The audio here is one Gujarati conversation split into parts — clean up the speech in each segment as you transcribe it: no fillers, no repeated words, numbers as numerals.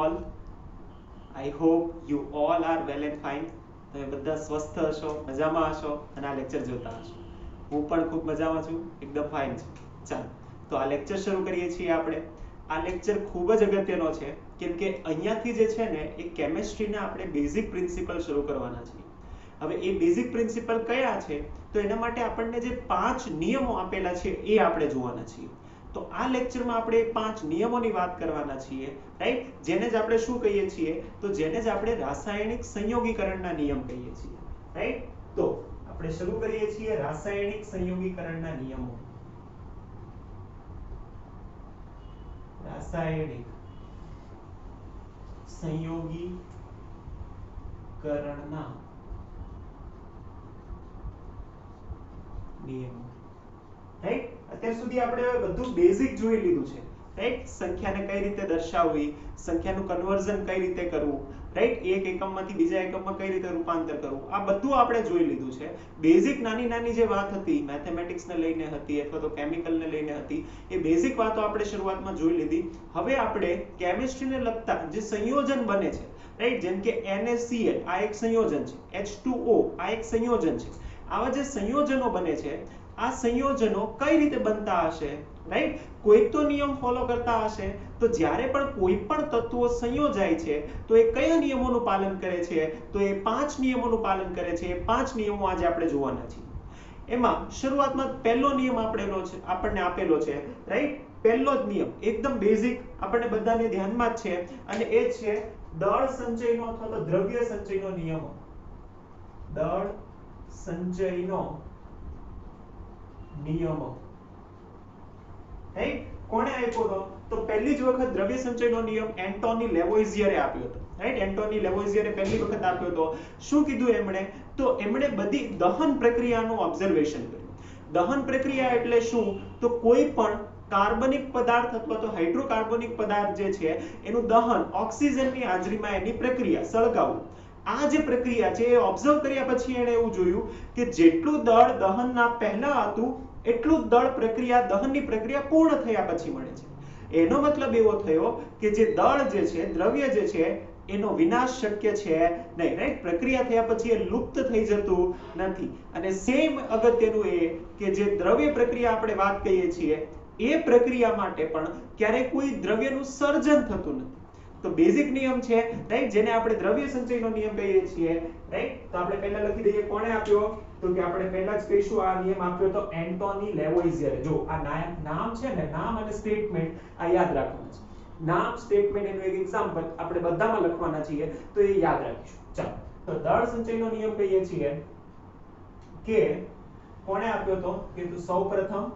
all. I hope you all are well and fine. તમે બધા સ્વસ્થ હશો, મજામાં હશો અને આ લેક્ચર જોતા હશો. હું પણ ખૂબ મજામાં છું, એકદમ ફાઇન છું. ચાલો તો આ લેક્ચર શરૂ કરીએ છીએ આપણે. આ લેક્ચર ખૂબ જ અગત્યનો છે કેમ કે અહીંયાથી જે છે ને એ કેમેસ્ટ્રીના આપણે બેઝિક પ્રિન્સિપલ શરૂ કરવાના છીએ. હવે એ બેઝિક પ્રિન્સિપલ કયા છે તો એના માટે આપણને જે 5 નિયમો આપેલા છે એ આપણે જોવાના છીએ. તો આ લેક્ચરમાં આપણે 5 નિયમોની વાત કરવાના છીએ, રાઈટ? જેને જ આપણે શું કહીએ છીએ તો જેને જ આપણે રાસાયણિક સંયોગીકરણના નિયમ કહીએ છીએ, રાઈટ? તો આપણે શરૂ કરીએ છીએ રાસાયણિક સંયોગીકરણના નિયમો. રાસાયણિક સંયોગીકરણના નિયમો, રાઈટ? અત્યાર સુધી આપણે બધું બેઝિક જોઈ લીધું છે, રાઈટ? સંખ્યાને કઈ રીતે દર્શાવવી, સંખ્યાનું કન્વર્ઝન કઈ રીતે કરવું, રાઈટ? એક એકમમાંથી બીજા એકમમાં કઈ રીતે રૂપાંતર કરવું, આ બધું આપણે જોઈ લીધું છે. બેઝિક નાની નાની જે વાત હતી, મેથેમેટિક્સને લઈને હતી અથવા તો કેમિકલને લઈને હતી, એ બેઝિક વાતો આપણે શરૂઆતમાં જોઈ લીધી. હવે આપણે કેમિસ્ટ્રીને લગતા જે સંયોજન બને છે, રાઈટ? જેમ કે NaCl આ એક સંયોજન છે, H2O આ એક સંયોજન છે. આવા જે સંયોજનો બને છે, આ સંયોજનો કઈ રીતે બનતા હશે, રાઈટ? કોઈ તો નિયમ ફોલો કરતા હશે. તો જ્યારે પણ કોઈ પણ તત્વો સંયોજાય છે તો એ કયા નિયમોનું પાલન કરે છે તો એ 5 નિયમોનું પાલન કરે છે. એ 5 નિયમો આજે આપણે જોવાના છીએ. એમાં શરૂઆતમાં પહેલો નિયમ આપણને આપેલો છે, રાઈટ? પહેલો જ નિયમ એકદમ બેઝિક આપણને બધાને ધ્યાનમાં જ છે અને એ છે દળ સંચયનો અથવા તો દ્રવ્ય સંચયનો નિયમો. દળ સંચયનો નિયમો, રાઈટ? કોણે આપ્યો હતો તો પહેલી જ વખત દ્રવ્ય સંચયનો નિયમ એન્ટોની લેવોઇઝિયરે આપ્યો હતો, રાઈટ? એન્ટોની લેવોઇઝિયરે પહેલી વખત આપ્યો હતો. શું કીધું એમણે તો એમણે બધી દહન પ્રક્રિયાનું ઓબ્ઝર્વેશન કર્યું. દહન પ્રક્રિયા એટલે શું તો કોઈ પણ કાર્બનિક પદાર્થ અથવા તો હાઇડ્રોકાર્બનિક પદાર્થ જે છે એનું દહન ઓક્સિજનની હાજરીમાં એની પ્રક્રિયા સળગાવવું. આ જે પ્રક્રિયા છે એ ઓબ્ઝર્વ કર્યા પછી એણે એવું જોયું કે જેટલું દળ દહનના પહેલા હતું એટલું જ દળ દહનની પ્રક્રિયા પૂર્ણ થયા પછી મળે છે. એનો મતલબ એવો થયો કે જે દળ જે છે, દ્રવ્ય જે છે એનો વિનાશ શક્ય છે નહીં, રાઈટ? પ્રક્રિયા થયા પછી એ લુપ્ત થઈ જતું નથી. અને સેમ અગત્યનું એ કે જે દ્રવ્ય પ્રક્રિયા આપણે વાત કહીએ છીએ એ પ્રક્રિયા માટે પણ ક્યારેય કોઈ દ્રવ્યનું સર્જન થતું નથી. તો બેઝિક નિયમ છે, રાઈટ? જેને આપણે દ્રવ્ય સંચયનો નિયમ કહીએ છીએ, રાઈટ? તો આપણે પહેલા લખી દઈએ કોણે આપ્યો તો કે આપણે પહેલા જ કહીશું આ નિયમ આપ્યો તો એન્ટોની લેવોઇઝિયરે. જો આ નામ છે ને, નામ અને સ્ટેટમેન્ટ આ યાદ રાખવાના છે. નામ, સ્ટેટમેન્ટ એનું એક એક્ઝામ્પલ આપણે બધામાં લખવાના છીએ તો એ યાદ રાખીશું. ચાલો તો દળ સંચયનો નિયમ કહીએ છીએ કે કોણે આપ્યો તો કે સૌપ્રથમ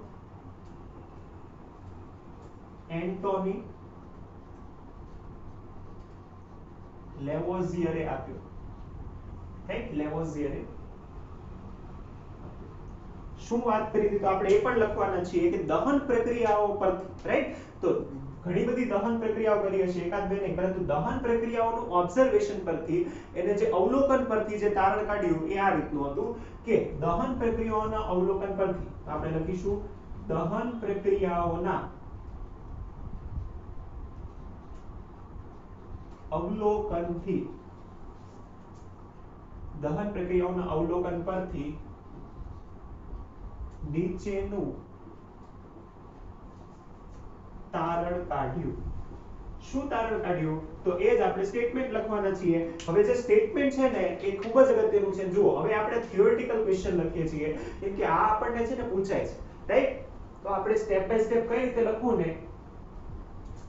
એન્ટોની લેવોઇઝિયરે આપ્યો, રાઈટ? લેવોઇઝિયરે શું વાત કરી હતી તો આપણે એ પણ લખવાના છીએ કે દહન પ્રક્રિયાઓ પર, રાઈટ? તો ઘણી બધી દહન પ્રક્રિયાઓ કરી હશે, એકાદ બે નહીં, પરંતુ દહન પ્રક્રિયાઓનું ઓબ્ઝર્વેશન પરથી એને જે અવલોકન પરથી જે તારણ કાઢ્યું એ આ રીતનું હતું કે દહન પ્રક્રિયાઓના અવલોકન પરથી આપણે લખીશું દહન પ્રક્રિયાઓના અવલોકનથી, દહન પ્રક્રિયાઓના અવલોકન પરથી નીચેનું તારણ કાઢ્યું. શું તારણ કાઢ્યું તો એ જ આપણે સ્ટેટમેન્ટ લખવાના છીએ. હવે જે સ્ટેટમેન્ટ છે ને એ ખૂબ જ અગત્યનું છે. જુઓ હવે આપણે થિયોરેટિકલ ક્વેશ્ચન લખીએ છીએ કેમ કે આ આપણને છે ને પૂછાય છે, રાઈટ? તો આપણે સ્ટેપ બાય સ્ટેપ કઈ રીતે લખવું ને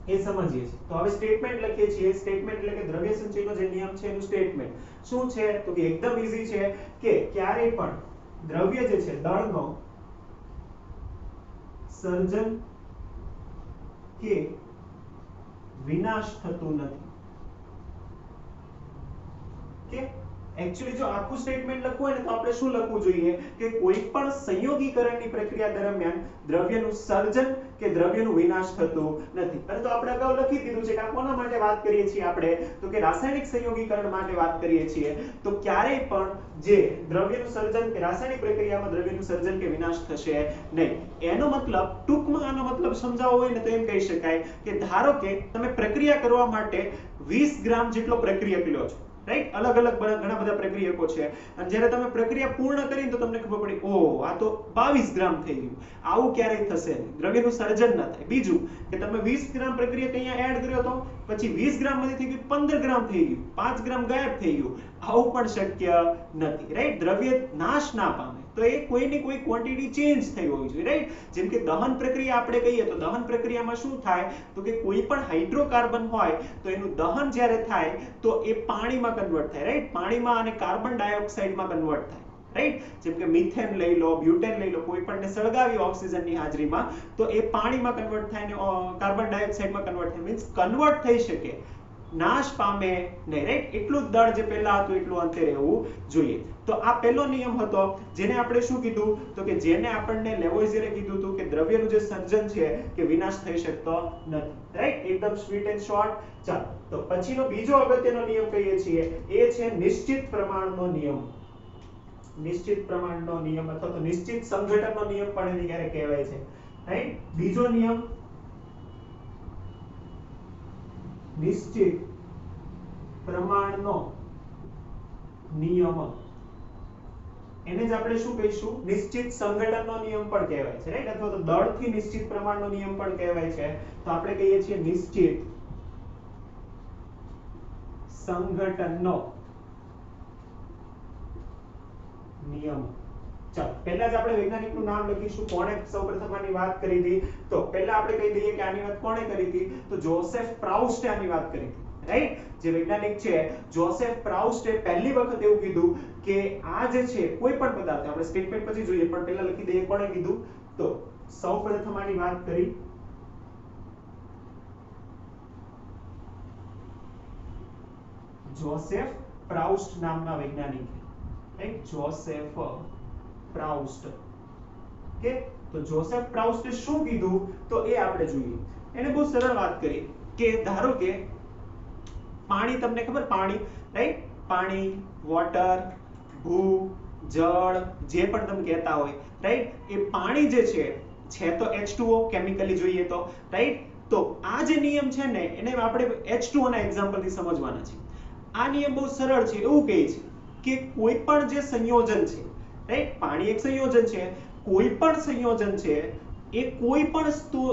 એ સમજીએ છીએ. તો હવે સ્ટેટમેન્ટ લખીએ છીએ. સ્ટેટમેન્ટ એટલે કે દ્રવ્ય સંચયનો જે નિયમ છે એનું સ્ટેટમેન્ટ શું છે તો કે એકદમ ઈઝી છે કે ક્યારેય પણ દ્રવ્ય જે છે દળનો સર્જન કે વિનાશ થતું નથી. કે એકચ્યુઅલી જો આખું સ્ટેટમેન્ટ લખવું હોય ને તો આપણે શું લખવું જોઈએ કે કોઈ પણ સંયોગીકરણની પ્રક્રિયા દરમિયાન દ્રવ્યનું સર્જન કે દ્રવ્યનું વિનાશ થતું નથી. પરંતુ આપણે અગાઉ લખી દીધું છે કે આ કોના માટે વાત કરીએ છીએ આપણે, તો કે રાસાયણિક સંયોગીકરણ માટે વાત કરીએ છીએ. તો ક્યારેય પણ જે દ્રવ્યનું સર્જન કે રાસાયણિક પ્રક્રિયામાં દ્રવ્યનું સર્જન કે વિનાશ થશે નહીં. એનો મતલબ ટૂંકમાં આનો મતલબ સમજાવવો હોય ને તો એમ કહી શકાય કે ધારો કે તમે પ્રક્રિયા કરવા માટે 20 ગ્રામ જેટલો પ્રક્રિયક લ્યો છો, રાઈટ? અલગ અલગ ઘણા બધા પ્રક્રિયકો છે અને જ્યારે તમે પ્રક્રિયા પૂર્ણ કરીને તો તમને ખબર પડી ઓહ આ તો 22 ગ્રામ થઈ ગયું. આવું ક્યારેય થશે નહીં, દ્રવ્યનું સર્જન ન થાય. બીજું કે તમે 20 ગ્રામ પ્રક્રિયક અહીંયા એડ કર્યો તો પછી 20 ગ્રામ માંથી થઈ ગયું 15 ગ્રામ થઈ ગયું, 5 ગ્રામ ગાયબ થઈ ગયું. આવું પણ શક્ય નથી, રાઈટ? દ્રવ્ય નાશ ના પામે તો એ કોઈની કોઈ ક્વોન્ટિટી ચેન્જ થઈ હોવી જોઈએ, રાઈટ? જેમ કે દહન પ્રક્રિયા આપણે કહીએ તો દહન પ્રક્રિયામાં શું થાય તો કે કોઈ પણ હાઇડ્રોકાર્બન હોય તો એનું દહન જ્યારે થાય તો એ પાણીમાં કન્વર્ટ થાય, રાઈટ? પાણીમાં અને કાર્બન ડાયોક્સાઇડમાં કન્વર્ટ થાય, રાઈટ? જેમ કે મિથેન લઈ લો, બ્યુટેન લઈ લો, કોઈ પણને સળગાવી ઓક્સિજનની હાજરીમાં તો એ પાણીમાં કન્વર્ટ થાય ને કાર્બન ડાયોક્સાઇડમાં કન્વર્ટ થાય, મીન્સ કન્વર્ટ થઈ શકે, નાશ પામે નહીં, રાઈટ? એટલું જ દળ જે પહેલા હતું એટલું અંતે રહેવું જોઈએ. તો આ પહેલો નિયમ હતો જેને આપણે શું કીધું તો કે જેને આપણને લેવોઇઝિયરે કીધું હતું કે દ્રવ્યનું જે સર્જન છે કે વિનાશ થઈ શકતો નથી, રાઈટ? એકદમ સ્વીટ એન્ડ શોર્ટ. ચાલો તો પછીનો બીજો અગત્યનો નિયમ કહીએ છીએ એ છે નિશ્ચિત પ્રમાણનો નિયમ. નિશ્ચિત પ્રમાણનો નિયમ અથવા તો નિશ્ચિત સંઘટનનો નિયમ પણ એને ક્યારેક કહેવાય છે, રાઈટ? બીજો નિયમ નિશ્ચિત પ્રમાણનો નિયમ, એને જ આપણે શું કહીશું નિશ્ચિત સંઘટનનો નિયમ પણ કહેવાય છે, રાઈટ? અથવા તો દળથી નિશ્ચિત પ્રમાણનો નિયમ પણ કહેવાય છે. તો આપણે કહીએ છીએ નિશ્ચિત સંઘટનનો નિયમ. ચાલો પહેલા જ આપણે વૈજ્ઞાનિકનું નામ લખીશું, કોણે સૌપ્રથમ આની વાત કરી હતી. તો પહેલા આપણે કહી દઈએ કે આની વાત કોણે કરી હતી તો જોસેફ પ્રાઉસ્ટે આની વાત કરી હતી, રાઈટ? જે વૈજ્ઞાનિક છે જોસેફ પ્રાઉસ્ટે પહેલી વખત એવું કીધું કે આ જે છે કોઈ પણ પદાર્થ, આપણે સ્ટેટમેન્ટ પછી જોઈએ પણ પહેલા લખી દઈએ કોણે કીધું તો સૌપ્રથમ આની વાત કરી જોસેફ પ્રાઉસ્ટ નામના વૈજ્ઞાનિકે, રાઈટ? જોસેફ પ્રાઉસ્ટ. કે તો જોસેફ પ્રાઉસ્ટે શું કીધું તો એ આપણે જોઈએ. એને બહુ સરળ વાત કરી કે ધારો કે પાણી, તમને ખબર પાણી, રાઈટ? પાણી, વોટર, ભૂ, જળ, જે પણ તમે કહેતા હોય, રાઈટ? એ પાણી જે છે તો H2O કેમિકલી જોઈએ તો, રાઈટ? તો આ જે નિયમ છે ને એને આપણે H2O ના એક્ઝામ્પલથી સમજવાના છે. આ નિયમ બહુ સરળ છે, એવું કહે છે કે કોઈ પણ જે સંયોજન છે, રાઈટ? પાણી એક સંયોજન છે, કોઈ પણ સંયોજન છે એ કોઈ પણ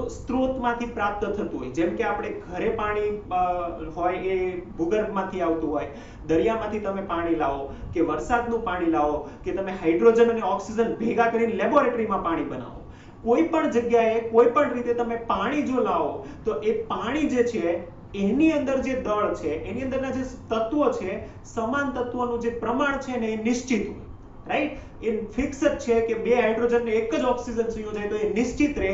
સ્ત્રોતમાંથી પ્રાપ્ત થતું હોય. જેમ કે આપણે ઘરે પાણી હોય એ ભૂગર્ભમાંથી આવતું હોય, દરિયામાંથી તમે પાણી લાવો કે વરસાદનું પાણી લાવો કે તમે હાઇડ્રોજન અને ઓક્સિજન ભેગા કરીને લેબોરેટરીમાં પાણી બનાવો, કોઈ પણ જગ્યાએ કોઈ પણ રીતે તમે પાણી જો લાવો તો એ પાણી જે છે એની અંદર જે દળ છે, એની અંદરના જે તત્વો છે, સમાન તત્વોનું જે પ્રમાણ છે ને એ નિશ્ચિત હોય, રાઈટ? એ ફિક્સ જ છે કે બે હાઇડ્રોજન ને એક જ ઓક્સિજન સંયોજાય તો એ નિશ્ચિત રહે.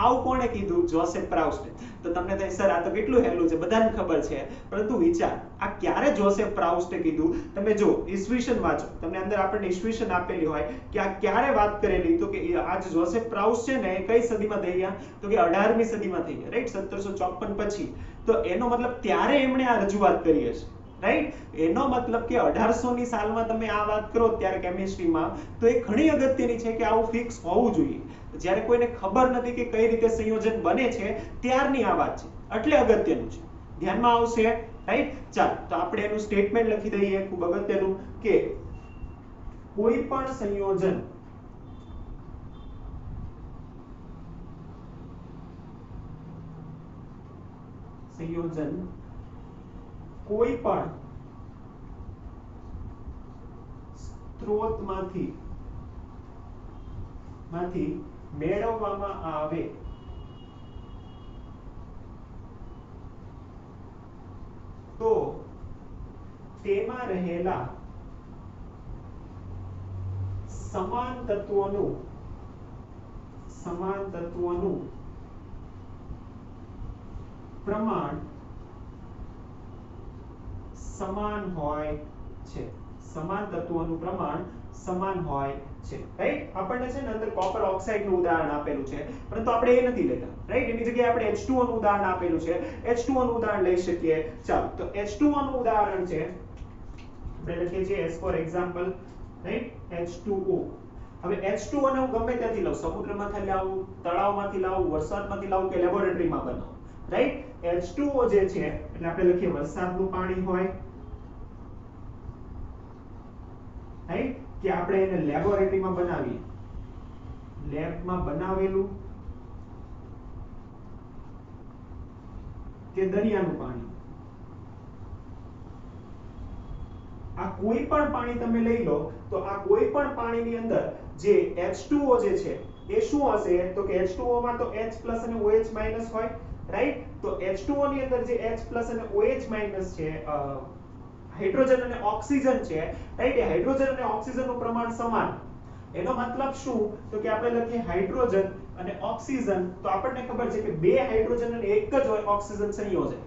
આવું કોણે કીધું? જોસેફ પ્રાઉસ્ટે. તો તમને થાય સર આ તો કેટલું હેલું છે, બધાને ખબર છે, પરંતુ વિચાર આ ક્યારે જોસેફ પ્રાઉસ્ટે કીધું? તમે જો ઈસવીસન વાંચો, તમને અંદર આપણને ઈસવીસન આપેલી હોય કે આ ક્યારે વાત કરેલી, તો કે આ જોસેફ પ્રાઉસ્ટ છે ને એ કઈ સદીમાં થઈ ગયા તો કે 18મી સદીમાં થઈ ગયા, રાઈટ? 1754 પછી. તો એનો મતલબ ત્યારે એમણે આ રજૂઆત કરી હશે, રાઈટ? એનો મતલબ કે 1800ની સાલમાં તમે આ વાત કરો ત્યારે કેમિસ્ટ્રીમાં તો એ ઘણી અગત્યની છે કે આવું ફિક્સ હોવું જોઈએ. જ્યારે કોઈને ખબર નથી કે કઈ રીતે સંયોજન બને છે ત્યારની આ વાત છે, એટલે અગત્યનું છે, ધ્યાનમાં આવશે, રાઈટ? ચાલો તો આપણે એનું સ્ટેટમેન્ટ લખી દઈએ, ખૂબ અગત્યનું, કે કોઈ પણ સંયોજન કોઈ પણ સ્ત્રોતમાંથી મેળવવામાં આવે તો તેમાં રહેલા સમાન તત્વોનું પ્રમાણ સમાન હોય છે. સમાન તત્વોનું પ્રમાણ સમાન હોય છે, રાઈટ? આપણને છે ને અંદર કોપર ઓક્સાઇડ નું ઉદાહરણ આપેલું છે, પરંતુ આપણે એ નથી લેતા, રાઈટ? એની જગ્યાએ આપણે H2O નું ઉદાહરણ આપેલું છે, H2O નું ઉદાહરણ લઈ શકીએ. ચાલો, તો H2O નું ઉદાહરણ છે, આપણે લખીએ છીએ S for example, right? H2O. હવે H2O ને હું ગમે ત્યાંથી લઉં, સમુદ્રમાંથી લાવું, તળાવમાંથી લાવું, વરસાદમાંથી લાવું કે લેબોરેટરીમાં બનાવું, રાઈટ? H2O જે છે એટલે આપણે લખીએ વરસાદનું પાણી હોય, રાઈટ? કે આપણે એને લેબોરેટરીમાં બનાવીએ, લેબમાં બનાવેલું, કે દરિયાનું પાણી. આ કોઈ પણ પાણી તમે લઈ લો તો આ કોઈ પણ પાણીની અંદર જે H2O જે છે એ શું હશે? તો કે H2O માં તો H+ અને OH- હોય, રાઈટ? તો H2O ની અંદર જે H+ અને OH- છે, હાઇડ્રોજન અને ઓક્સિજન છે, રાઈટ? એ હાઇડ્રોજન અને ઓક્સિજનનું પ્રમાણ સમાન. એનો મતલબ શું? તો કે આપણે લખીએ હાઇડ્રોજન અને ઓક્સિજન, તો આપણને ખબર છે કે બે હાઇડ્રોજન અને એક જ હોય ઓક્સિજન સંયોજન.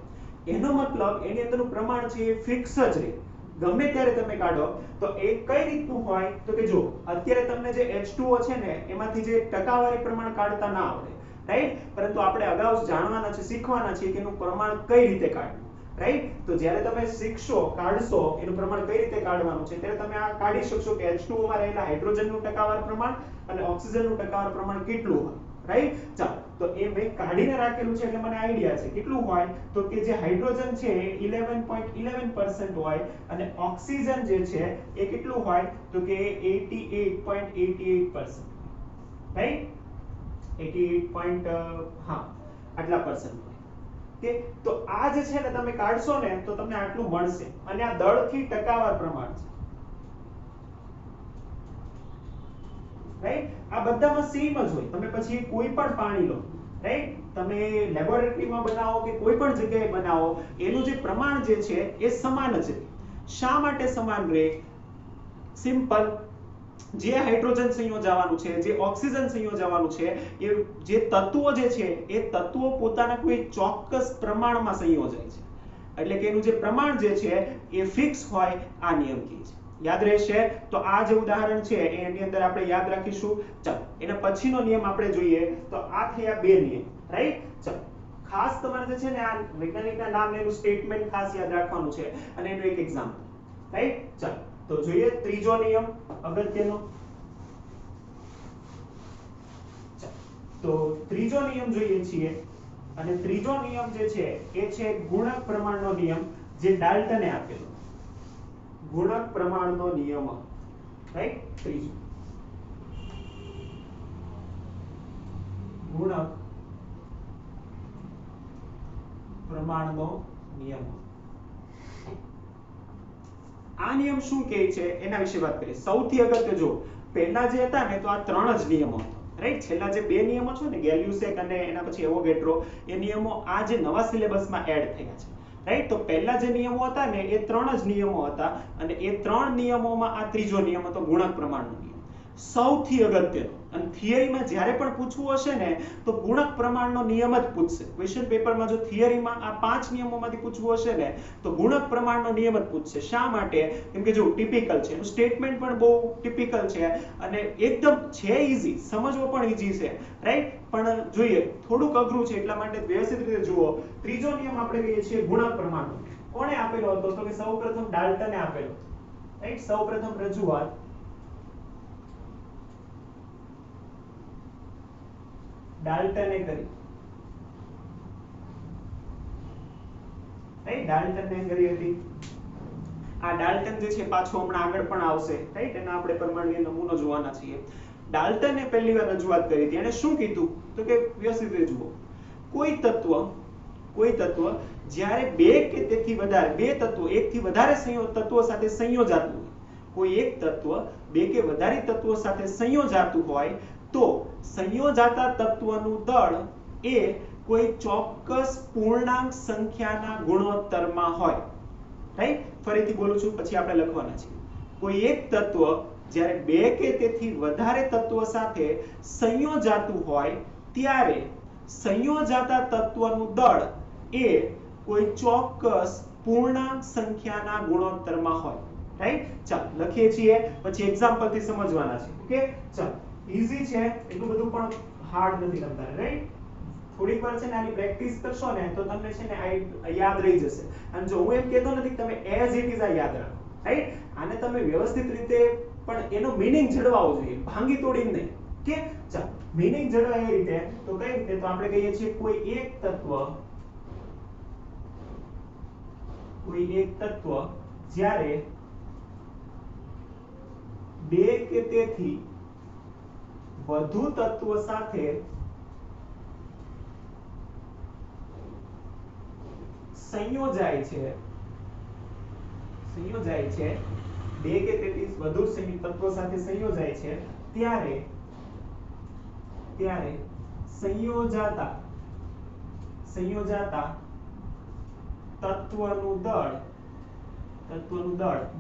એનો મતલબ એની અંદરનું પ્રમાણ છે એ ફિક્સ જ રહે, ગમે ત્યારે તમે કાઢો. તો એ કઈ રીતનું હોય? તો કે જો અત્યારે તમને જે H2O છે ને એમાંથી જે ટકાવારી પ્રમાણ કાઢતા ના આવડે, રાઈટ? પરંતુ આપણે અગાઉ જાણવાના છે, શીખવાના છે કે એનું પ્રમાણ કઈ રીતે કાઢવું, રાઈટ? તો જ્યારે તમે શીખશો, કાઢશો એનું પ્રમાણ કઈ રીતે કાઢવાનું છે, ત્યારે તમે આ કાઢી શકશો કે H2O માં રહેલા હાઇડ્રોજનનું ટકાવાર પ્રમાણ અને ઓક્સિજનનું ટકાવાર પ્રમાણ કેટલું હોય, રાઈટ? ચાલો, તો એ મેં કાઢીને રાખેલું છે એટલે મને આઈડિયા છે કેટલું હોય. તો કે જે હાઇડ્રોજન છે એ 11.11% હોય અને ઓક્સિજન જે છે એ કેટલું હોય? તો કે 88.88%, રાઈટ? 88. હા, આટલા પરસન્ટ. કે તો આ જે છે ને તમે કાઢશો ને તો તમને આટલું મળશે અને આ દળથી ટકાવાર પ્રમાણ છે, રાઈટ? આ બધામાં સેમ જ હોય. તમે પછી કોઈ પણ પાણી લો, રાઈટ? તમે લેબોરેટરીમાં બનાવો કે કોઈ પણ જગ્યાએ બનાવો, એનું જે પ્રમાણ જે છે એ સમાન જ રહે. શા માટે સમાન રહે? સિમ્પલ, જે હાઇડ્રોજન સંયોજાવાનું છે, જે ઓક્સિજન સંયોજાવાનું છે, એ જે તત્વો જે છે એ તત્વો પોતાના કોઈ ચોક્કસ પ્રમાણમાં સંયોજાય છે, એટલે કે એનું જે પ્રમાણ જે છે એ ફિક્સ હોય. આ નિયમ કહે છે. યાદ રહેશે? તો આ જે ઉદાહરણ છે એની અંદર આપણે યાદ રાખીશું. ચાલો, એના પછીનો નિયમ આપણે જોઈએ તો આ થયા બે નિયમ, રાઈટ? ચાલો, ખાસ તમારે જે છે ને આ વૈજ્ઞાનિકના નામ એનું સ્ટેટમેન્ટ ખાસ યાદ રાખવાનું છે અને એનું એક એક્ઝામ્પલ, રાઈટ? ચાલો, તો જોઈએ ત્રીજો નિયમ અગત્યનો. તો ત્રીજો નિયમ જોઈએ છીએ અને ત્રીજો નિયમ જે છે એ છે ગુણક પ્રમાણનો નિયમ, જે ડાલ્ટને આપેલો. ગુણક પ્રમાણનો નિયમ, રાઈટ? ત્રીજો ગુણક પ્રમાણનો નિયમ. આ નિયમ શું કહે છે એના વિશે વાત કરીએ. સૌથી અગત્ય જો પહેલા જે હતા ને તો આ ત્રણ જ નિયમો હતા, રાઈટ? છેલ્લા જે બે નિયમો છે ને ગેલ્યુસેક અને એના પછી એવોગેડ્રો, એ નિયમો આ જે નવા સિલેબસમાં એડ થયા છે, રાઈટ? તો પહેલા જે નિયમો હતા ને એ ત્રણ જ નિયમો હતા અને એ ત્રણ નિયમોમાં આ ત્રીજો નિયમ હતો ગુણક પ્રમાણનો નિયમ. સૌથી અગત્યનો, અને થિયરીમાં જ્યારે પણ પૂછવું હશે ને તો ગુણક પ્રમાણનો નિયમ જ પૂછશે. ક્વેશ્ચન પેપરમાં જો થિયરીમાં આ 5 નિયમોમાંથી પૂછવું હશે ને તો ગુણક પ્રમાણનો નિયમ જ પૂછશે. શા માટે? કેમ કે જો ટિપિકલ છે, એનું સ્ટેટમેન્ટ પણ બહુ ટિપિકલ છે અને એકદમ છે ઈઝી, સમજવો પણ ઈઝી છે, રાઈટ? પણ જોઈએ થોડુંક અઘરું છે, એટલા માટે વ્યવસ્થિત રીતે જુઓ. ત્રીજો નિયમ આપણે કહીએ છીએ ગુણક પ્રમાણનો. કોણે આપેલો હતો? તો કે સૌપ્રથમ ડાલ્ટને આપેલો, રાઈટ? સૌપ્રથમ રજૂઆત ડાલ્ટને કરી, રાઈટ? ડાલ્ટને કરી હતી. આ ડાલ્ટન જે છે પાછો હમણાં આગળ પણ આવશે, રાઈટ? એના આપણે પરમાણ્વીય નમૂનો જોવાના છીએ. ડાલ્ટને પહેલી વાર રજૂઆત કરી હતી. એને શું કીધું? તો કે વ્યવસ્થિત રીતે જુઓ. કોઈ તત્વ જ્યારે બે કે તેથી વધારે બે તત્વો એકથી વધારે તત્વો સાથે સંયોજાતું હોય, કોઈ એક તત્વ બે કે વધારે તત્વો સાથે સંયોજાતું હોય તો સંયોજાતા તત્વનું દળ એ કોઈ ચોક્કસ પૂર્ણાંક સંખ્યાના ગુણોત્તરમાં હોય, રાઈટ? ફરીથી બોલું છું, પછી આપણે લખવાના છે. કોઈ એક તત્વ જ્યારે બે કે તેથી વધારે તત્વો સાથે સંયોજાતું હોય ત્યારે સંયોજાતા તત્વનું દળ એ કોઈ ચોક્કસ પૂર્ણાંક સંખ્યાના ગુણોત્તરમાં હોય. રાઈટ ચાલો લખીએ છીએ પછી એક્ઝામ્પલ થી સમજવાના છે ઓકે ચાલો ઈઝી છે એટલું બધું પણ હાર્ડ નથી તમારે રાઈટ થોડીક વાર છે ને આની પ્રેક્ટિસ કરશો ને તો તમને છે ને આ યાદ રહી જશે અને જો હું એમ કહેતો નથી કે તમે એઝ ઇટ ઇઝ આ યાદ રાખો રાઈટ આને તમે વ્યવસ્થિત રીતે પણ એનો મીનિંગ જળવાવો જોઈએ ભાંગી તોડીને નહીં કે ચાલો મીનિંગ જળવાય એ રીતે તો કઈ રીતે તો આપણે કહીએ છીએ કોઈ એક તત્વ જ્યારે બે કે તેથી વધુ તત્વ સાથે સંયોજાય છે બે કે તેથી વધુ તત્વો સાથે સંયોજાય છે ત્યારે સંયોજાતા તત્વનું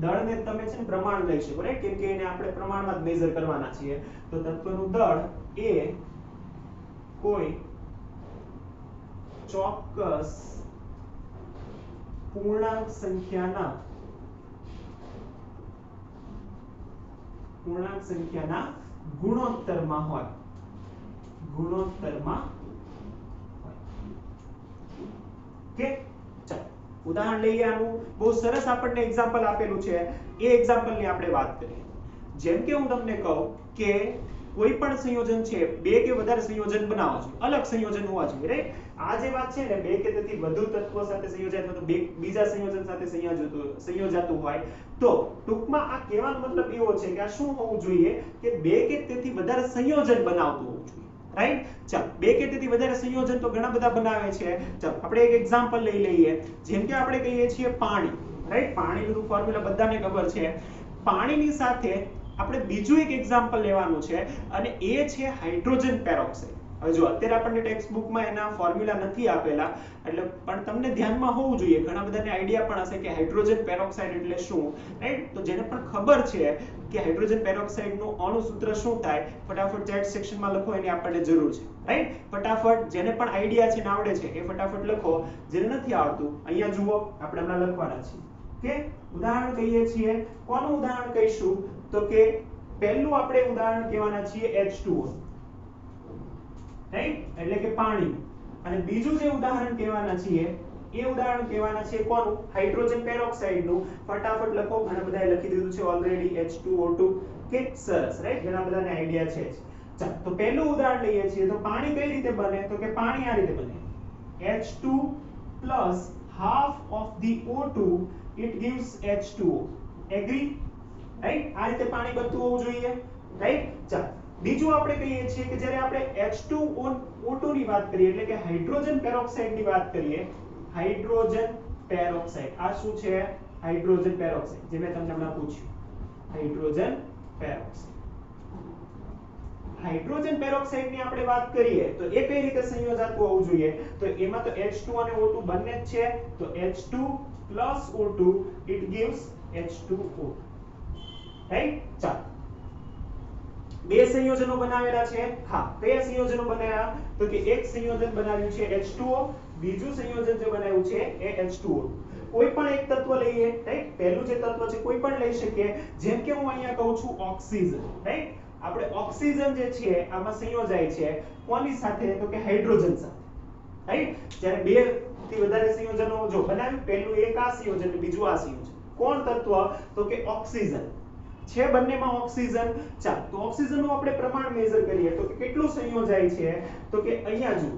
દળને તમે છે ને પ્રમાણ લઈ શકો રાઈટ કેમ કે એને આપણે પ્રમાણમાં જ મેઝર કરવાના છીએ તો તત્વનું દળ એ કોઈ ચોક્કસ પૂર્ણાંક સંખ્યાના ગુણોત્તરમાં હોય કે ચાલો ઉદાહરણ લઈએ આનું બહુ સરસ આપણને એક્ઝામ્પલ આપેલું છે એ એક્ઝામ્પલની આપણે વાત કરીએ જેમ કે હું તમને કહું કે કોઈ પણ સંયોજન છે બે કે વધારે સંયોજન બનાવો છે અલગ સંયોજન હોવા જોઈએ રાઈટ આ જે વાત છે ને બે કે તેથી વધુ તત્વો સાથે સંયોજાય તો બીજા સંયોજન સાથે સંયોજાતું હોય તો ટૂંકમાં આ કહેવાનો મતલબ એવો છે કે આ શું હોવું જોઈએ કે બે કે તેથી વધારે સંયોજન બનાવતું હોવું જોઈએ રાઈટ ચાલો બે કે તેથી વધારે સંયોજન તો ઘણા બધા બનાવે છે ચાલો આપણે એક એક્ઝામ્પલ લઈ લઈએ જેમ કે આપણે કહીએ છીએ પાણી રાઈટ પાણીનું ફોર્મ્યુલા બધાને ખબર છે પાણીની સાથે આપણે બીજું એક એક્ઝામ્પલ લેવાનું છે અને એ છે હાઇડ્રોજન પેરોક્સાઇડ હવે જો અત્યારે આપણને ટેક્સ્ટ બુકમાં એના ફોર્મ્યુલા નથી આપેલા એટલે પણ તમને ધ્યાનમાં હોવું જોઈએ ઘણા બધાને આઈડિયા પણ હશે કે હાઇડ્રોજન પેરોક્સાઇડ એટલે શું રાઈટ તો જેને પણ ખબર છે કે હાઇડ્રોજન પેરોક્સાઇડ નું અણુ સૂત્ર શું થાય ફટાફટ ચેટ સેક્શનમાં લખો એની આપણને જરૂર છે રાઈટ ફટાફટ જેને પણ આઈડિયા છે ને આવડે છે એ ફટાફટ લખો જેને નથી આવડતું અહીંયા જુઓ આપણે હમણાં લખવાના છે કે ઉદાહરણ કહીએ છીએ કોનું ઉદાહરણ કહીશું તો કે પહેલું આપણે ઉદાહરણ કહેવાના છીએ H2O રાઈટ એટલે કે પાણી અને બીજું જે ઉદાહરણ કહેવાના છીએ એ ઉદાહરણ કહેવાના છે કોનું હાઇડ્રોજન પેરોક્સાઇડ નું ફટાફટ લખો ઘણા બધાએ લખી દીધું છે ઓલરેડી H2O2 કે સરસ રાઈટ ઘણા બધાને આઈડિયા છે ચાલો તો પહેલું ઉદાહરણ લઈએ છીએ તો પાણી કઈ રીતે બને તો કે પાણી આ રીતે બને H2 plus half of the O2 it gives H2O agree right આ રીતે પાણી બનતું હોવું જોઈએ રાઈટ ચાલો બીજું આપણે કહીએ છીએ કે જ્યારે આપણે H2O2 ની વાત કરીએ એટલે કે હાઇડ્રોજન પેરોક્સાઇડ ની વાત કરીએ હાઇડ્રોજન પેરોક્સાઇડ આ શું છે હાઇડ્રોજન પેરોક્સાઇડ જે મેં તમને હમણાં પૂછ્યું હાઇડ્રોજન પેરોક્સાઇડ ની આપણે વાત કરીએ તો એ કઈ રીતે સંયોજાતું હોવું જોઈએ તો એમાં તો H2 અને O2 બંને જ છે તો H2 plus O2 it gives H2O right ચાલો બે સંયોજનો બનાવેલા છે હા કયા સંયોજનો બનાવ્યા તો કે એક સંયોજન બનાવ્યું છે H2O બીજું સંયોજન જે બનાવ્યું છે એ H2O કોઈ પણ એક તત્વ લઈએ રાઈટ પહેલું જે તત્વ છે કોઈ પણ લઈ શકીએ જેમ કે હું અહીંયા કહું છું ઓક્સિજન રાઈટ આપણે ઓક્સિજન જે છે આમાં સંયોજાય છે કોની સાથે તો કે હાઇડ્રોજન સાથે રાઈટ જ્યારે બે થી વધારે સંયોજનો જો બનાવ્યું પહેલું એક આ સંયોજન બીજું આ સંયોજન કોણ તત્વ તો કે ઓક્સિજન છે બંનેમાં ઓક્સિજન ચાલો તો ઓક્સિજનનું આપણે પ્રમાણ મેઝર કરીએ તો કેટલું સંયોજાય છે તો કે અહીંયા જો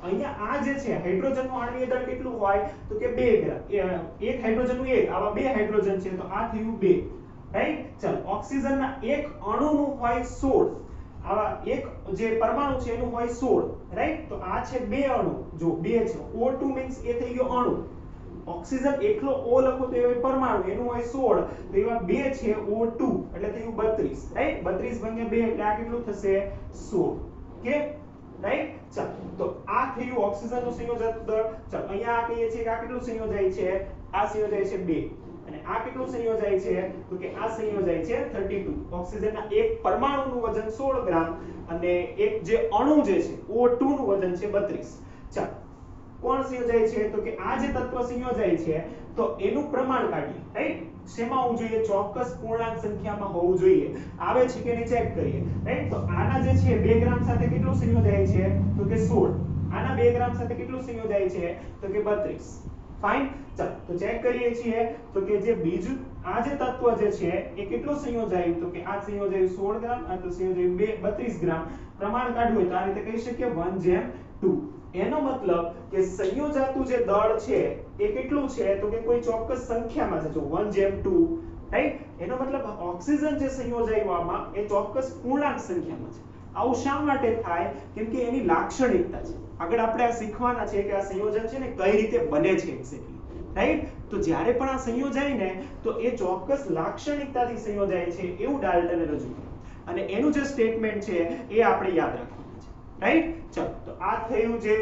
અહીંયા આ જે છે હાઇડ્રોજનનું આણ્વીય દળ કેટલું હોય તો કે 2 ગ્રામ એક હાઇડ્રોજનનું એક આવા બે હાઇડ્રોજન છે તો આ થયું 2 રાઈટ ચાલો ઓક્સિજનના એક અણુનું હોય 16 આવા એક જે પરમાણુ છે એનું હોય 16 રાઈટ તો આ છે બે અણુ જો બે છે O2 મીન્સ એ થઈ ગયો અણુ ઓક્સિજન એકલો O લખો તો એ પરમાણુ એનું હોય 16 તો એવા બે છે O2 એટલે થયું 32 રાઈટ 32 ભાગ્યા 2 એટલે આ કેટલું થશે 16 કે રાઈટ ચાલો તો આ થયું ઓક્સિજનનું સંયોજક દળ ચાલો અહીંયા આ કહીએ છીએ કે આ કેટલું સંયોજાય છે આ સંયોજાય છે 2 અને આ કેટલું સંયોજાય છે તો કે આ સંયોજાય છે 32 ઓક્સિજનના એક પરમાણુનું વજન 16 ગ્રામ અને એક જે અણુ જે છે O2 નું વજન છે 32 ચાલો કોણ સંયોજાય છે તો કે આ જે તત્વ સંયોજાય છે તો એનું પ્રમાણ કાઢીએ, રાઈટ? શેમાં હોવું જોઈએ? ચોક્કસ પૂર્ણાંક સંખ્યામાં હોવું જોઈએ. આવે છે કે નહીં ચેક કરીએ, રાઈટ? તો આના જે છે 2 ગ્રામ સાથે કેટલું સંયોજાય છે? તો કે 16. આના 2 ગ્રામ સાથે કેટલું સંયોજાય છે? તો કે 32. ફાઇન. ચાલો તો ચેક કરીએ છીએ તો કે જે બીજું આ જે તત્વ જે છે એ કેટલું સંયોજાયું? તો કે આ સંયોજાયું 16 ગ્રામ, આ તો સંયોજાયું 32 ગ્રામ. પ્રમાણ કાઢવું હોય તો આ રીતે કહી શકીએ 1:2. એનો મતલબ કે સંયોજાતું જે દળ છે એ કેટલું છે? તો કે કોઈ ચોક્કસ સંખ્યામાં છે. જો 1:2, રાઈટ? એનો મતલબ ઓક્સિજન જે સંયોજાયું આમાં એ ચોક્કસ પૂર્ણાંક સંખ્યામાં છે. આવું શા માટે થાય? કેમ કે એની લાક્ષણિકતા છે. આગળ આપણે આ શીખવાના છે કે આ સંયોજન છે ને કઈ રીતે બને છે એક્ઝેક્ટલી, રાઈટ? તો જ્યારે પણ આ સંયોજાય ને તો એ ચોક્કસ લાક્ષણિકતાથી સંયોજાય છે એવું ડાલ્ટને રજૂ કર્યું. અને એનું જે સ્ટેટમેન્ટ છે એ આપણે યાદ રાખવાનું છે, રાઈટ? ચલો તો આ થયું જે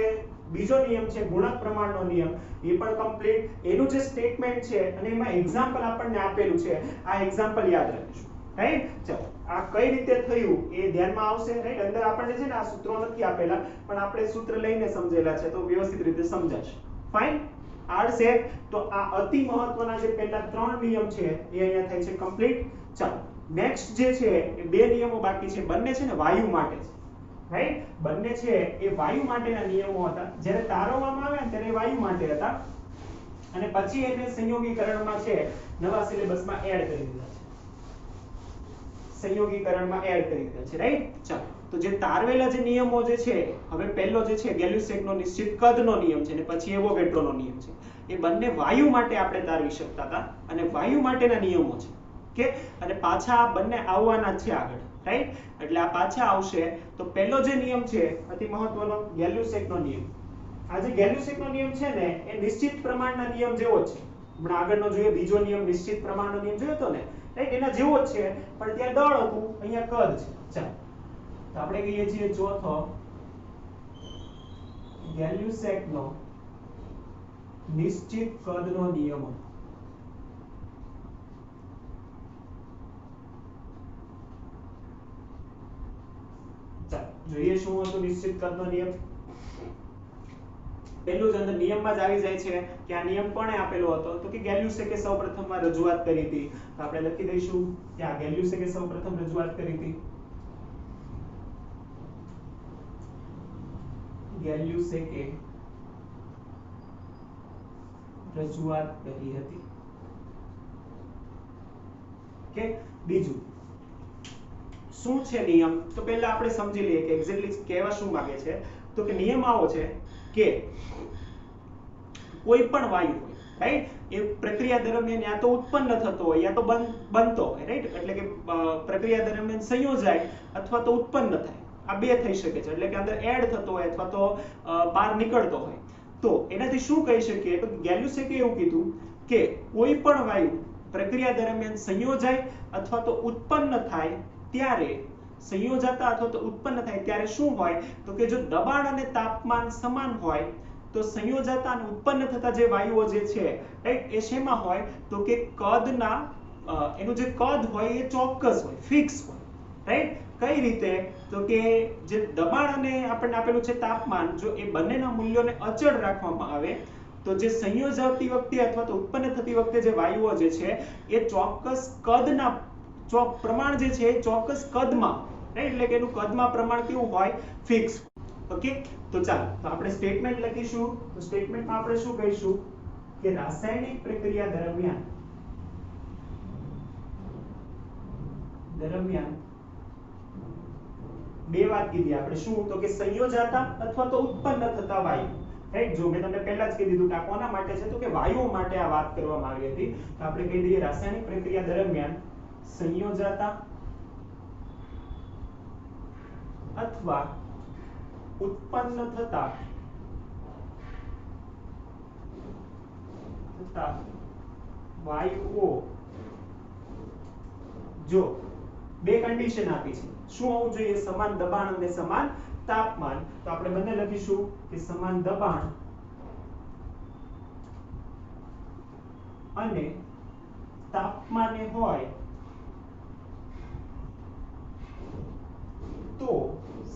બીજો નિયમ છે ગુણક પ્રમાણનો નિયમ, એ પણ કમ્પ્લીટ. એનું જે સ્ટેટમેન્ટ છે અને એમાં એક્ઝામ્પલ આપણને આપેલું છે, આ એક્ઝામ્પલ યાદ રાખીશું, રાઈટ? ચલો આ કઈ રીતે થયું એ ધ્યાનમાં આવશે, રાઈટ? અંદર આપણને છે ને આ સૂત્રો નથી આપેલા પણ આપણે સૂત્ર લઈને સમજેલા છે તો વ્યવસ્થિત રીતે સમજાશે. ફાઇન. આવશે. તો આ અતિ મહત્વના જે પહેલા 3 નિયમ છે એ અહીંયા થાય છે કમ્પ્લીટ. ચાલો નેક્સ્ટ જે છે એ 2 નિયમો બાકી છે. બંને છે ને વાયુ માટે છે, રાઈટ? બંને છે એ વાયુ માટેના નિયમો હતા. જ્યારે તારવવામાં આવ્યા ત્યારે વાયુ માટે હતા અને પછી એને સંયોગીકરણમાં છે નવા સિલેબસમાં એડ કરી દીધા છે. સંયોગીકરણમાં એડ કરી દીધા છે, રાઈટ? ચાલો તો જે તારવેલા જે નિયમો જે છે, હવે પહેલો જે છે ગેલ્યુસેકનો નિશ્ચિત કદનો નિયમ છે અને પછી એવોગેડ્રોનો નિયમ છે. એ બંને વાયુ માટે આપણે તારવી શકતા હતા અને વાયુ માટેના નિયમો છે, કે અને પાછા આ બંને આવવાના છે આગળ, રાઈટ? એટલે આ પાછા આવશે. તો પહેલો જે નિયમ છે અતિ મહત્વનો ગેલ્યુસેકનો નિયમ. આ જે ગેલ્યુસેકનો નિયમ છે ને એ નિશ્ચિત પ્રમાણના નિયમ જેવો જ છે. હમણાં આગળનો જોઈએ બીજો નિયમ નિશ્ચિત પ્રમાણનો નિયમ જોયો હતો ને, રાઈટ? એના જેવો જ છે પણ ત્યાં દળ હતું, અહીંયા કદ છે. ચાલો તો આપણે કહીએ છીએ ચોથો ગેલ્યુસેકનો નિશ્ચિત કદનો નિયમ. ચાલો જોઈએ શું હતું નિશ્ચિત કદનો નિયમ. પહેલું જ અંદર નિયમમાં જ આવી જાય છે કે આ નિયમ કોણે આપેલો હતો? તો કે ગેલ્યુસેકે સૌપ્રથમમાં રજૂઆત કરી હતી. તો આપણે લખી દઈશું કે આ ગેલ્યુસેકે સૌપ્રથમ રજૂઆત કરી હતી. ગેલ્યુસેકે રજૂઆત કરી હતી. કે બીજું શું છે નિયમ? તો પહેલા આપણે સમજી લઈએ કે એક્ઝેક્ટલી કહેવા શું માંગે છે. તો કે નિયમ આવો છે કે કોઈ પણ વાયુ હોય, રાઈટ? એ પ્રક્રિયા દરમિયાન યા તો ઉત્પન્ન થતો હોય યા તો બનતો હોય, રાઈટ? એટલે કે પ્રક્રિયા દરમિયાન સંયોજાય અથવા તો ઉત્પન્ન થાય. આ બે થઈ શકે છે. એટલે કે અંદર એડ થતો હોય અથવા તો બહાર નીકળતો હોય. તો એનાથી શું કહી શકીએ? તો ગેલ્યુસેકે એવું કીધું કે કોઈ પણ વાયુ પ્રક્રિયા દરમિયાન સંયોજાય અથવા તો ઉત્પન્ન થાય ત્યારે સંયોજાતા અથવા તો ઉત્પન્ન થાય ત્યારે શું હોય? તો કે જો દબાણ અને તાપમાન સમાન હોય તો સંયોજાતા અને ઉત્પન્ન થતા જે વાયુઓ જે છે, રાઈટ? એ શેમાં હોય? તો કે કદના એનું જે કદ હોય એ ચોક્કસ હોય, ફિક્સ હોય, રાઈટ? કઈ રીતે? તો કે જે દબાણ અને આપણને આપેલું છે તાપમાન, જો એ બંનેના મૂલ્યોને અચળ રાખવામાં આવે તો જે સંયોજાતી વખતે અથવા તો ઉત્પન્ન થતી વખતે જે વાયુઓ જે છે એ ચોક્કસ કદના પ્રમાણ જે છે એ ચોક્કસ કદમાં, રાઈટ? એટલે કે એનું કદમાં પ્રમાણ કેવું હોય? ફિક્સ. ઓકે. તો ચાલો તો આપણે સ્ટેટમેન્ટ લખીશું. તો સ્ટેટમેન્ટમાં આપણે શું કહીશું કે રાસાયણિક પ્રક્રિયા દરમિયાન બે વાત કીધી આપણે. શું? તો કે સંયોજાતા અથવા તો ઉત્પન્ન થતા વાયુ, રાઈટ? જો મેં તમને પહેલા જ કહી દીધું કે આ કોના માટે છે? તો કે વાયુઓ માટે આ વાત કરવામાં આવી હતી. તો આપણે કહી દઈએ રાસાયણિક પ્રક્રિયા દરમિયાન સંયોજાતા અથવા ઉત્પન્ન થતા વાયુઓ જો બે કન્ડિશન આપી છે. શું હોવું જોઈએ? સમાન દબાણ અને સમાન તાપમાન. તો આપણે બંને લખીશું કે સમાન દબાણ અને તાપમાને હોય તો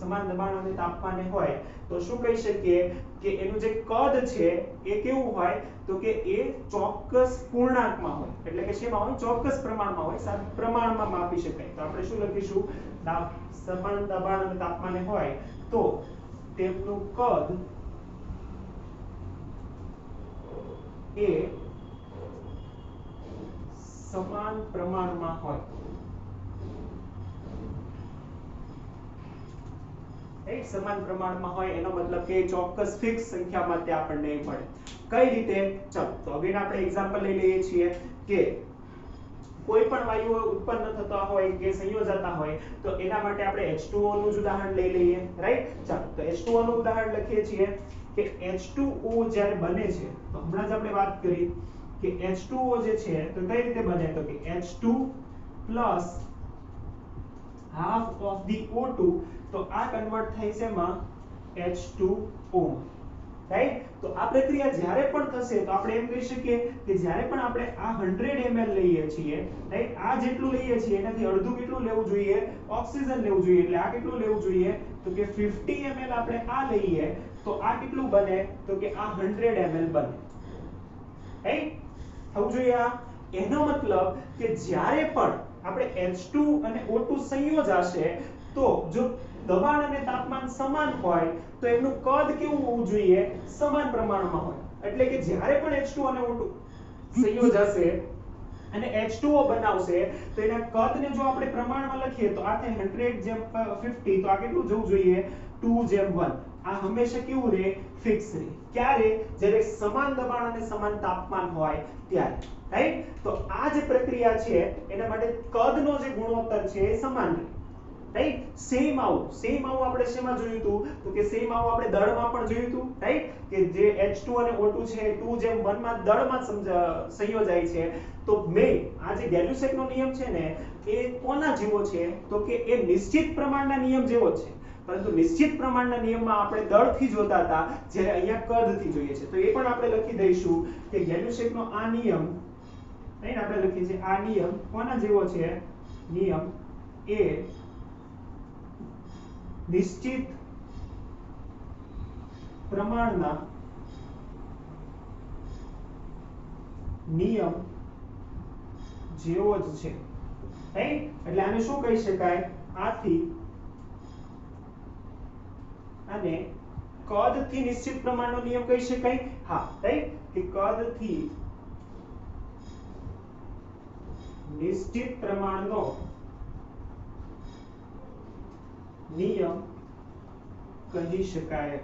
સમાન દબાણ અને તાપમાને હોય તો શું કહી શકીએ કે એનું જે કદ છે એ કેવું હોય તો કે એ ચોક્કસ પૂર્ણાંકમાં હોય, એટલે કે શેમાં હોય? ચોક્કસ પ્રમાણમાં હોય, સાથે પ્રમાણમાં માપી શકાય. તો આપણે શું લખીશું? સમાન દબાણ અને તાપમાને હોય તો તેમનું કદ એ સમાન પ્રમાણમાં હોય. એક સમાન પ્રમાણમાં હોય એનો મતલબ કે ચોક્કસ ફિક્સ સંખ્યામાં તે આપણને મળે. કઈ રીતે? ચાલો તો હવે આપણે એક્ઝામ્પલ લઈ લઈએ છીએ કે કોઈ પણ વાયુઓ ઉત્પન્ન થતા હોય કે સંયોજાતા હોય તો એના માટે આપણે H2O નું જ ઉદાહરણ લઈ લઈએ, રાઈટ? ચાલો તો H2O નું ઉદાહરણ લખીએ છીએ કે H2O જ્યારે બને છે તો હમણાં જ આપણે વાત કરી કે H2O જે છે તો કઈ રીતે બને તો કે H2 plus half of the O2, તો આ કન્વર્ટ થાય છે એમાં H2O, રાઈટ? તો આ પ્રક્રિયા જ્યારે પણ થશે તો આપણે એમ કહી શકીએ કે જ્યારે પણ આપણે આ 100 ml લઈએ છીએ, રાઈટ? આ જેટલું લઈએ છીએ એનાથી અડધું કેટલું લેવું જોઈએ? ઓક્સિજન લેવું જોઈએ. એટલે આ કેટલું લેવું જોઈએ તો કે 50 ml આપણે આ લઈએ તો આ કેટલું બને તો કે આ 100 ml બને, રાઈટ? થવું જોઈએ આ. એનો મતલબ કે જ્યારે પણ આપણે H2 અને O2 સંયોજાશે તો જો દબાણ અને તાપમાન સમાન હોય તો એનું કદ કેવું હોવું જોઈએ? સમાન પ્રમાણમાં હોય. એટલે કે જ્યારે પણ H2 અને O2 સંયોજાશે અને H2O બનાવશે તો એના કદને જો આપણે પ્રમાણમાં લખીએ તો આ થાય 100/50, તો આ કેટલું જવું જોઈએ? 2/1. આ હંમેશા કેવું રહે? ફિક્સ રહે. ક્યારે? જ્યારે સમાન દબાણ અને સમાન તાપમાન હોય ત્યારે, રાઈટ? તો આ જે પ્રક્રિયા છે એના માટે કદનો જે ગુણોત્તર છે એ સમાન રહે, રાઈટ? સેમ આવું આપણે શેમાં જોયું હતું તો કે સેમ આવું આપણે દળમાં પણ જોયું હતું, રાઈટ? કે જે H2 અને O2 છે 2/1 માં દળમાં સંયોજાય છે. તો આ જે ગેલ્યુસેકનો નિયમ છે ને એ કોના જેવો છે તો કે એ નિશ્ચિત પ્રમાણના નિયમ જેવો જ છે, પરંતુ નિશ્ચિત પ્રમાણના નિયમમાં આપણે દળથી જોતા હતા જ્યારે અહીંયા કદથી જોઈએ છે. તો એ પણ આપણે લખી દઈશું કે ગેલ્યુસેકનો આ નિયમ, રાઈટ? આપણે લખીએ છીએ આ નિયમ કોના જેવો છે? નિયમ એ નિશ્ચિત પ્રમાણના નિયમ જેવો જ છે, રાઈટ? એટલે આને શું કહી શકાય? આથી અને કદથી નિશ્ચિત પ્રમાણનો નિયમ કહી શકાય. હા, રાઈટ? કે કદથી નિશ્ચિત પ્રમાણનો નિયમ કહી શકાય.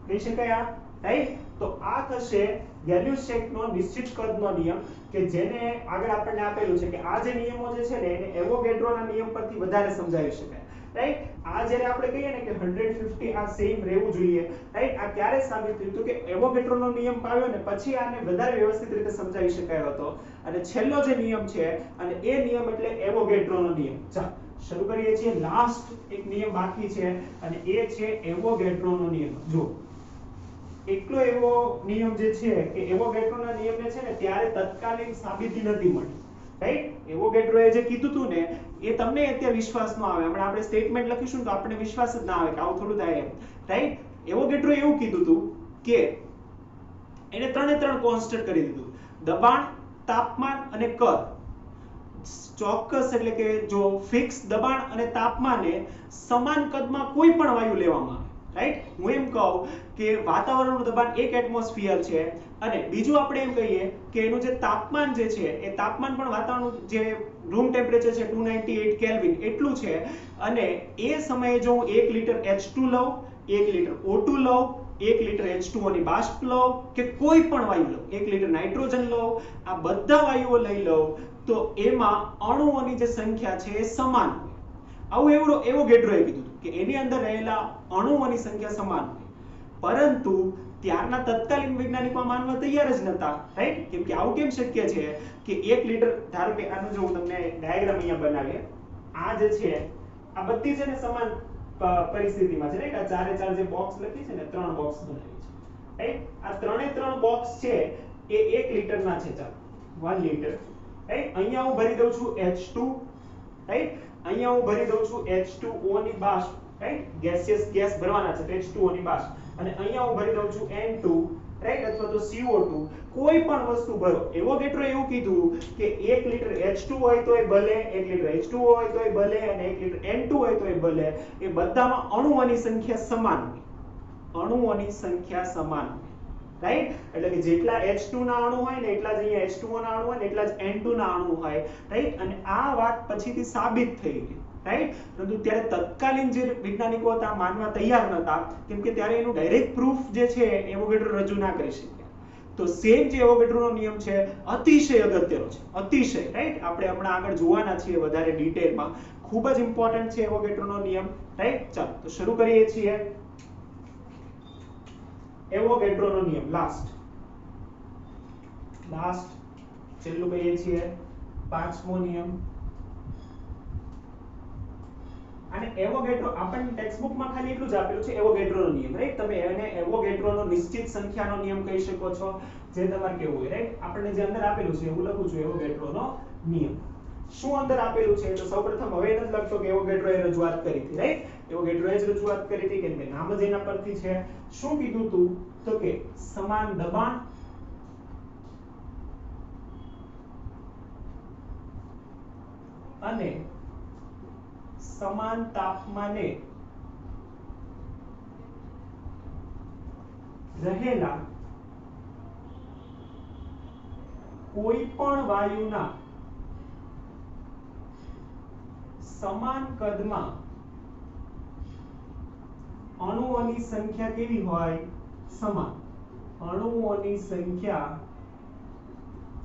કહી શકાય આ, રાઈટ? તો આ થશે ગેલ્યુસેકનો નિશ્ચિત કદનો નિયમ કે જેને આગળ આપણને આપેલું છે કે આ જે નિયમો જે છે ને એને એવોગેડ્રોના નિયમ પરથી વધારે સમજાવી શકાય, રાઈટ? આ જ્યારે આપણે કહીએ ને કે 150 આ સેમ રહેવું જોઈએ, રાઈટ? આ ક્યારે સાબિત થયું તો કે એવોગેડ્રોનો નિયમ પાવ્યો ને પછી આને વધારે વ્યવસ્થિત રીતે સમજાવી શકાયો હતો. અને છેલ્લો જે નિયમ છે અને એ નિયમ એટલે એવોગેડ્રોનો નિયમ. ચાલો શરૂ કરીએ છીએ. લાસ્ટ એક નિયમ બાકી છે અને એ છે એવોગેડ્રોનો નિયમ. જો એટલો એવો નિયમ જે છે કે એવોગેડ્રોના નિયમને છે ને ત્યારે તત્કાલીન સાબિતી નથી મળી, રાઈટ? એવોગેડ્રોએ જે કીધું હતું ને એ તમને અત્યારે વિશ્વાસ ન આવે. હમણાં આપણે સ્ટેટમેન્ટ લખીશું તો આપણને વિશ્વાસ જ ના આવે કે આવું થોડું થાય એમ, રાઈટ? એવોગેડ્રોએ એવું કીધું હતું કે એને ત્રણ કોન્સ્ટન્ટ કરી દીધું: દબાણ, તાપમાન અને કદ. ચોક્કસ એટલે કે જો ફિક્સ દબાણ અને તાપમાને સમાન કદમાં કોઈ પણ વાયુ લેવામાં આવે, રાઈટ? હું એમ કહું કે વાતાવરણનું દબાણ 1 એટમોસ્ફિયર છે અને બીજું આપણે એમ કહીએ કે એનું જે તાપમાન જે છે એ તાપમાન પણ વાતાવરણનું જે રૂમ ટેમ્પરેચર છે 298 કેલ્વિન એટલું છે અને એ સમયે જો હું 1 લિટર H2 લઉં, 1 લિટર O2 લઉં, 1 લિટર H2O ની બાષ્પ લઉં કે કોઈ પણ વાયુ લઉં, 1 લિટર નાઇટ્રોજન લઉં, આ બધા વાયુઓ લઈ લઉં તો એમાં અણુઓની જે સંખ્યા છે એ સમાન હોય. આવું એવોગેડ્રોએ કીધું કે એની અંદર રહેલા અણુઓની સંખ્યા સમાન હોય. પરંતુ ત્યારના તત્કાલીન વૈજ્ઞાનિકો માનવા તૈયાર જ નહોતા, રાઈટ? કેમ કે આવું કેમ શક્ય છે કે 1 લિટર, ધારો કે આનું જો હું તમને ડાયાગ્રામ અહીંયા બનાવીએ, આ જે છે આ બધી છે ને સમાન પરિસ્થિતિમાં છે, રાઈટ? આ ચારે ચાર જે બોક્સ લખી છે ને 3 બોક્સ બનાવી છે, રાઈટ? આ ત્રણે 3 બોક્સ છે એ 1 લિટરના છે. ચાલો 1 લિટર, રાઈટ? અહીંયા હું ભરી દઉં છું H2, રાઈટ? અહીંયા હું ભરી દઉં છું H2O ની બાષ્પ, રાઈટ, ગેસિયસ ગેસ ભરવાના છે તો H2O ની બાષ્પ, અને અહીંયા હું ભરી દઉં છું N2, રાઈટ, અથવા તો CO2, કોઈ પણ વસ્તુ ભરો. એવોગેડ્રો એવું કીધું કે 1 લિટર H2 હોય તોય ભલે, 1 લિટર H2O હોય તોય ભલે, અને 1 લિટર N2 હોય તોય ભલે, એ બધામાં અણુઓની સંખ્યા સમાન હોય. અણુઓની સંખ્યા સમાન હોય, રાઈટ. એટલે કે જેટલા H2 ના અણુ હોય ને એટલા જ અહીંયા H2O ના અણુ હોય ને એટલા જ N2 ના અણુ હોય, રાઈટ. અને આ વાત પછીથી સાબિત થઈ ગઈ, રાઈટ. પરંતુ ત્યારે તત્કાલીન જે વૈજ્ઞાનિકો હતા માનવા તૈયાર નહોતા, કેમ કે ત્યારે એનું ડાયરેક્ટ પ્રૂફ જે છે એવોગેડ્રો રજૂ ના કરી શક્યા. તો સેમ જે એવોગેડ્રોનો નિયમ છે અતિશય અગત્યનો છે, અતિશય, રાઈટ. આપણે હમણાં આગળ જોવાના છીએ વધારે ડિટેલમાં. ખૂબ જ ઇમ્પોર્ટન્ટ છે એવોગેડ્રોનો નિયમ, રાઈટ. ચાલો તો શરૂ કરીએ છીએ. એવોગેડ્રોનો નિયમ લાસ્ટ છેલ્લું કહીએ છીએ, પાંચમો નિયમ. અને એવોગેડ્રો આપણને ટેક્સ્ટ બુકમાં ખાલી એટલું જ આપેલું છે, એવોગેડ્રોનો નિયમ, રાઈટ. તમે એને એવોગેડ્રોનો નિશ્ચિત સંખ્યાનો નિયમ કહી શકો છો, જે તમારે કેવું હોય, રાઈટ. આપણને જે અંદર આપેલું છે એવું લખું છું, એવોગેડ્રોનો નિયમ. શું અંદર આપેલું છે તો સૌપ્રથમ હવે નથી લખતો કે એવોગેડ્રોએ રજૂઆત કરી હતી, રાઈટ. એવોગેડ્રોએ જ રજૂઆત કરી હતી, કેમ કે નામ જ એના પરથી છે. શું કીધું તું તો કે સમાન દબાણ અને સમાન તાપમાને રહેલા કોઈ પણ વાયુના સમાન કદમાં અણુઓની સંખ્યા કેવી હોય? સમાન. અણુઓની સંખ્યા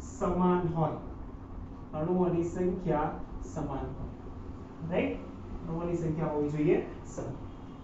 સમાન હોય. અણુઓની સંખ્યા સમાન હોય, રાઈટ. અણુઓની સંખ્યા હોવી જોઈએ સમાન,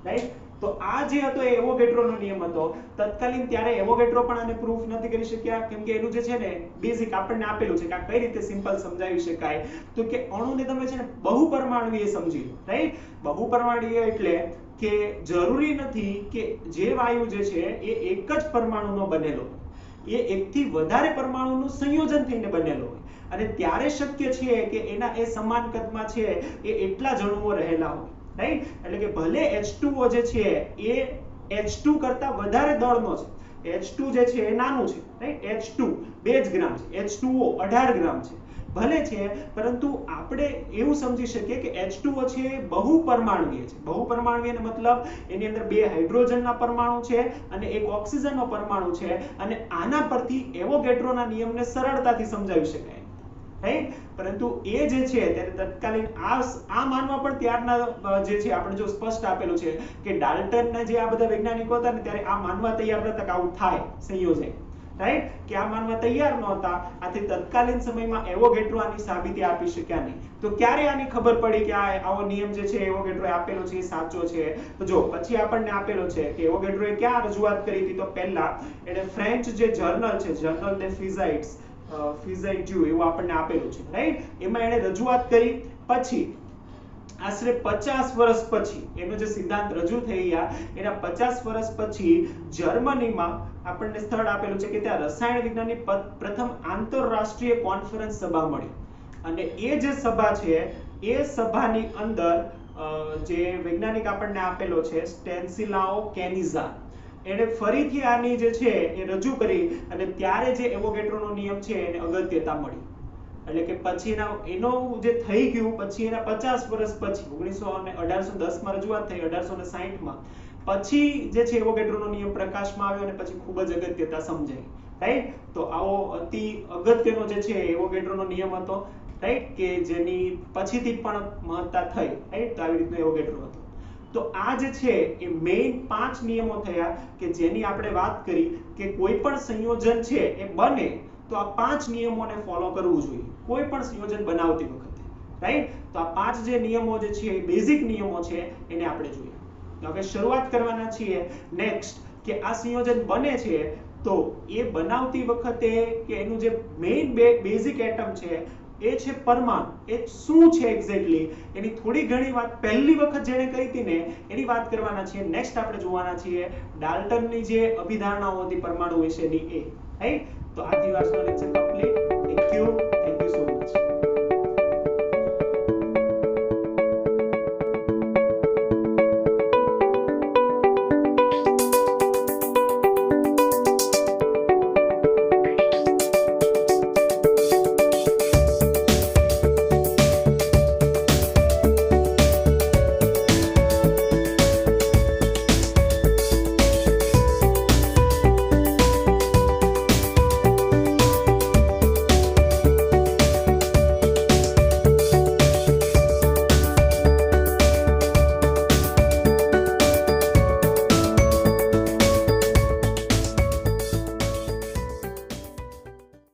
રાઈટ. તો આ જે હતો એ એવોગેડ્રોનો નિયમ હતો. તત્કાલીન ત્યારે એવોગેડ્રો પણ આને પ્રૂફ નથી કરી શક્યા, કેમ કે એનું જે છે ને બેઝિક આપણને આપેલું છે કે આ કઈ રીતે સિમ્પલ સમજાવી શકાય. તો કે અણુને તમે છે ને બહુપરમાણુય સમજી લો, રાઈટ. બહુપરમાણુય એટલે કે જરૂરી નથી કે જે વાયુ જે છે એ એક જ પરમાણુનો બનેલો હોય, એ એકથી વધારે પરમાણુનું સંયોજન થઈને બનેલો હોય. અને ત્યારે શક્ય છે કે એના એ સમાન કદમાં છે એ એટલા જ અણુઓ રહેલા હોય, રાઈટ. એટલે કે ભલે H2O જે છે એ H2 કરતા વધારે દળનો છે, H2 જે છે એ નાનું છે, રાઈટ. H2 2 જ ગ્રામ છે, H2O 18 ગ્રામ છે, ભલે છે, પરંતુ આપણે એવું સમજી શકીએ કે H2O છે એ બહુપરમાણુય છે. બહુપરમાણુય મતલબ એની અંદર 2 હાઇડ્રોજનના પરમાણુ છે અને એક ઓક્સિજનનો પરમાણુ છે. અને આના પરથી એવોગેડ્રોના નિયમને સરળતાથી સમજાવી શકાય, રાઈટ. પરંતુ એ જે છે ત્યારે તત્કાલીન આ માનવા પણ ત્યારના જે છે આપણે જો સ્પષ્ટ આપેલું છે કે ડાલ્ટનના જે આ બધા વૈજ્ઞાનિકો હતા ને ત્યારે આ માનવા તૈયાર નહોતા કે આવું થાય સંયોજન, રાઈટ. કે આ માનવા તૈયાર નહોતા. આથી તત્કાલીન સમયમાં એવોગેડ્રો આની સાબિતી આપી શક્યા નહીં. તો ક્યારે આની ખબર પડી કે આવો નિયમ જે છે એવોગેડ્રોએ આપેલો છે એ સાચો છે? તો જો પછી આપણને આપેલો છે કે એવોગેડ્રોએ ક્યાં રજૂઆત કરી હતી? તો પહેલા એને ફ્રેન્ચ જે જર્નલ છે, જર્નલ દે ફિઝાઇટ્સ, ફિઝાઇટ્યુ એવું આપણને આપેલું છે, રાઈટ. એમાં એને રજૂઆત કરી. પછી આશરે 50 વર્ષ પછી એનો જે સિદ્ધાંત રજૂ થઈ ગયા એના 50 વર્ષ પછી જર્મનીમાં આપણને સ્થળ આપેલું છે કે ત્યાં રસાયણ વિજ્ઞાનની પ્રથમ આંતરરાષ્ટ્રીય કોન્ફરન્સ સભા મળી. અને એ જે સભા છે એ સભાની અંદર જે વૈજ્ઞાનિક આપણને આપેલો છે સ્ટેન્સિલાઓ કેનિઝા, એને ફરીથી આની જે છે એ રજૂ કરી અને ત્યારે જે એવોગેડ્રોનો નિયમ છે એને અગત્યતા મળી. એટલે કે પછી એનો જે થઈ ગયું પછી એના 50 વર્ષ પછી 1810 માં રજૂઆત થઈ, 1860 માં પછી જે છે એવોગેડ્રોનો નિયમ પ્રકાશમાં આવ્યો અને પછી ખૂબ જ અગત્યતા સમજાઈ, રાઈટ. તો આવો અતિ અગત્યનો જે છે એવોગેડ્રોનો નિયમ હતો, રાઈટ, કે જેની પછીથી પણ મહત્તા થઈ, રાઈટ. તો આવી રીતનો એવોગેડ્રો હતો. તો આ જે છે એ મેઇન 5 નિયમો થયા કે જેની આપણે વાત કરી કે કોઈ પણ સંયોજન છે એ બને તો આ 5 નિયમોને ફોલો કરવું જોઈએ કોઈ પણ સંયોજન બનાવતી વખતે, રાઈટ. તો આ 5 જે નિયમો જે છે એ બેઝિક નિયમો છે એને આપણે જોઈએ. હવે શરૂઆત કરવાના છીએ નેક્સ્ટ કે આ સંયોજન બને છે તો એ બનાવતી વખતે કે એનું જે મેઇન બેઝિક એટમ છે એ છે પરમાણુ. એ શું છે એક્ઝેક્ટલી એની થોડી ઘણી વાત પહેલી વખત જેણે કરી હતી ને એની વાત કરવાના છીએ. નેક્સ્ટ આપણે જોવાના છીએ ડાલ્ટનની જે અભિધારણાઓ હતી પરમાણુ વિશેની એ, રાઈટ. તો આજની વાતનો લેક્ચર કમ્પ્લીટ.